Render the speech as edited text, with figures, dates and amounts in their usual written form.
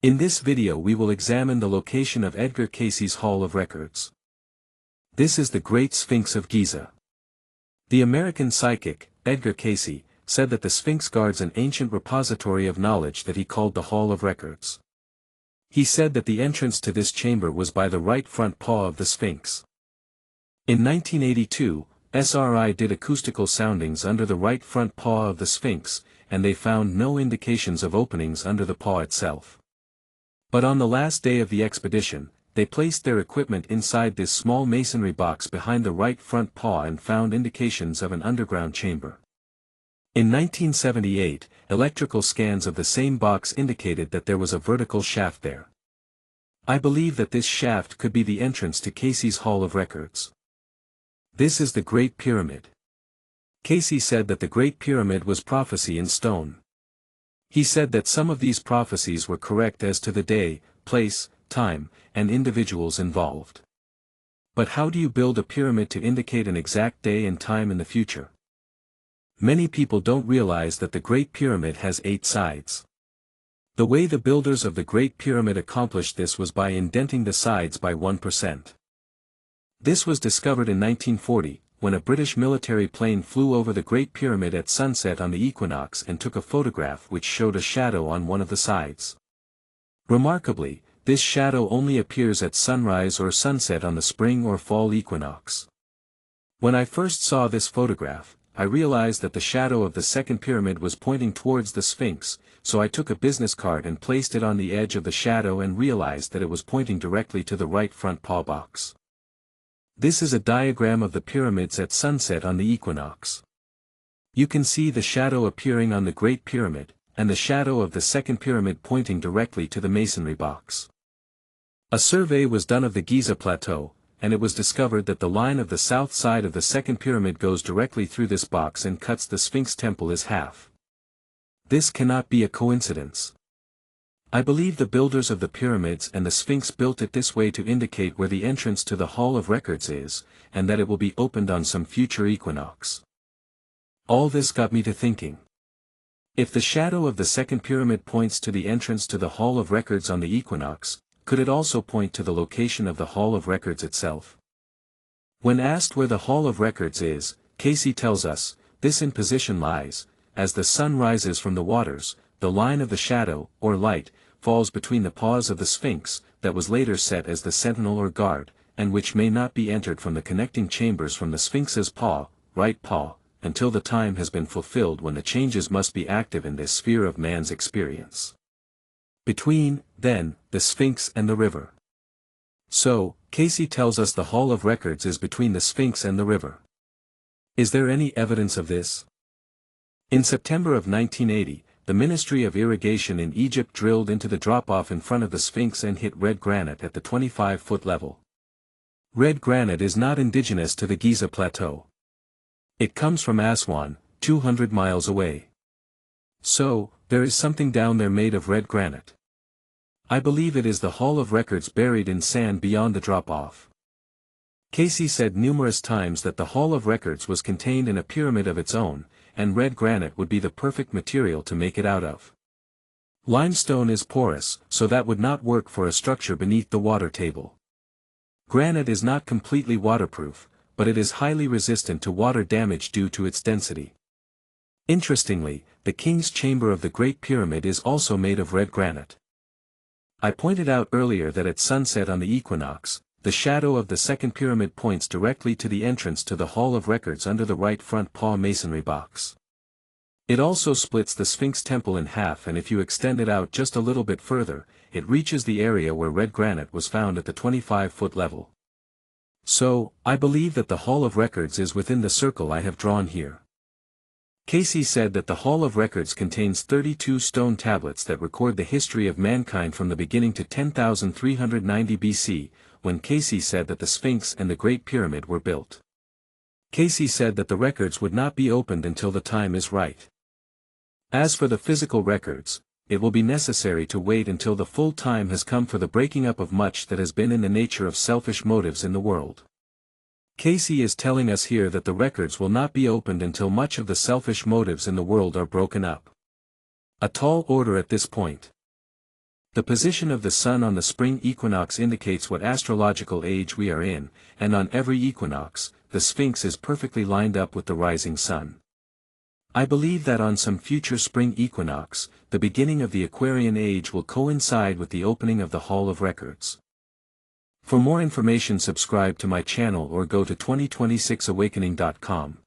In this video we will examine the location of Edgar Cayce's Hall of Records. This is the Great Sphinx of Giza. The American psychic, Edgar Cayce, said that the Sphinx guards an ancient repository of knowledge that he called the Hall of Records. He said that the entrance to this chamber was by the right front paw of the Sphinx. In 1982, SRI did acoustical soundings under the right front paw of the Sphinx, and they found no indications of openings under the paw itself. But on the last day of the expedition, they placed their equipment inside this small masonry box behind the right front paw and found indications of an underground chamber. In 1978, electrical scans of the same box indicated that there was a vertical shaft there. I believe that this shaft could be the entrance to Cayce's Hall of Records. This is the Great Pyramid. Cayce said that the Great Pyramid was prophecy in stone. He said that some of these prophecies were correct as to the day, place, time, and individuals involved. But how do you build a pyramid to indicate an exact day and time in the future? Many people don't realize that the Great Pyramid has 8 sides. The way the builders of the Great Pyramid accomplished this was by indenting the sides by 1%. This was discovered in 1940, when a British military plane flew over the Great Pyramid at sunset on the equinox and took a photograph which showed a shadow on one of the sides. Remarkably, this shadow only appears at sunrise or sunset on the spring or fall equinox. When I first saw this photograph, I realized that the shadow of the second pyramid was pointing towards the Sphinx, so I took a business card and placed it on the edge of the shadow and realized that it was pointing directly to the right front paw box. This is a diagram of the pyramids at sunset on the equinox. You can see the shadow appearing on the Great Pyramid, and the shadow of the second pyramid pointing directly to the masonry box. A survey was done of the Giza Plateau, and it was discovered that the line of the south side of the second pyramid goes directly through this box and cuts the Sphinx temple as half. This cannot be a coincidence. I believe the builders of the pyramids and the Sphinx built it this way to indicate where the entrance to the Hall of Records is, and that it will be opened on some future equinox. All this got me to thinking. If the shadow of the second pyramid points to the entrance to the Hall of Records on the equinox, could it also point to the location of the Hall of Records itself? When asked where the Hall of Records is, Cayce tells us, this in position lies, as the sun rises from the waters, the line of the shadow, or light, falls between the paws of the Sphinx, that was later set as the sentinel or guard, and which may not be entered from the connecting chambers from the Sphinx's paw, right paw, until the time has been fulfilled when the changes must be active in this sphere of man's experience. Between, then, the Sphinx and the river. So, Cayce tells us the Hall of Records is between the Sphinx and the river. Is there any evidence of this? In September of 1980, the Ministry of Irrigation in Egypt drilled into the drop-off in front of the Sphinx and hit red granite at the 25-foot level. Red granite is not indigenous to the Giza Plateau. It comes from Aswan, 200 miles away. So, there is something down there made of red granite. I believe it is the Hall of Records buried in sand beyond the drop-off. Cayce said numerous times that the Hall of Records was contained in a pyramid of its own, and red granite would be the perfect material to make it out of. Limestone is porous, so that would not work for a structure beneath the water table. Granite is not completely waterproof, but it is highly resistant to water damage due to its density. Interestingly, the King's Chamber of the Great Pyramid is also made of red granite. I pointed out earlier that at sunset on the equinox, the shadow of the second pyramid points directly to the entrance to the Hall of Records under the right front paw masonry box. It also splits the Sphinx temple in half, and if you extend it out just a little bit further, it reaches the area where red granite was found at the 25-foot level. So, I believe that the Hall of Records is within the circle I have drawn here. Cayce said that the Hall of Records contains 32 stone tablets that record the history of mankind from the beginning to 10,390 BC, when Cayce said that the Sphinx and the Great Pyramid were built. Cayce said that the records would not be opened until the time is right. As for the physical records, it will be necessary to wait until the full time has come for the breaking up of much that has been in the nature of selfish motives in the world. Cayce is telling us here that the records will not be opened until much of the selfish motives in the world are broken up. A tall order at this point. The position of the sun on the spring equinox indicates what astrological age we are in, and on every equinox, the Sphinx is perfectly lined up with the rising sun. I believe that on some future spring equinox, the beginning of the Aquarian age will coincide with the opening of the Hall of Records. For more information, subscribe to my channel or go to 2026awakening.com.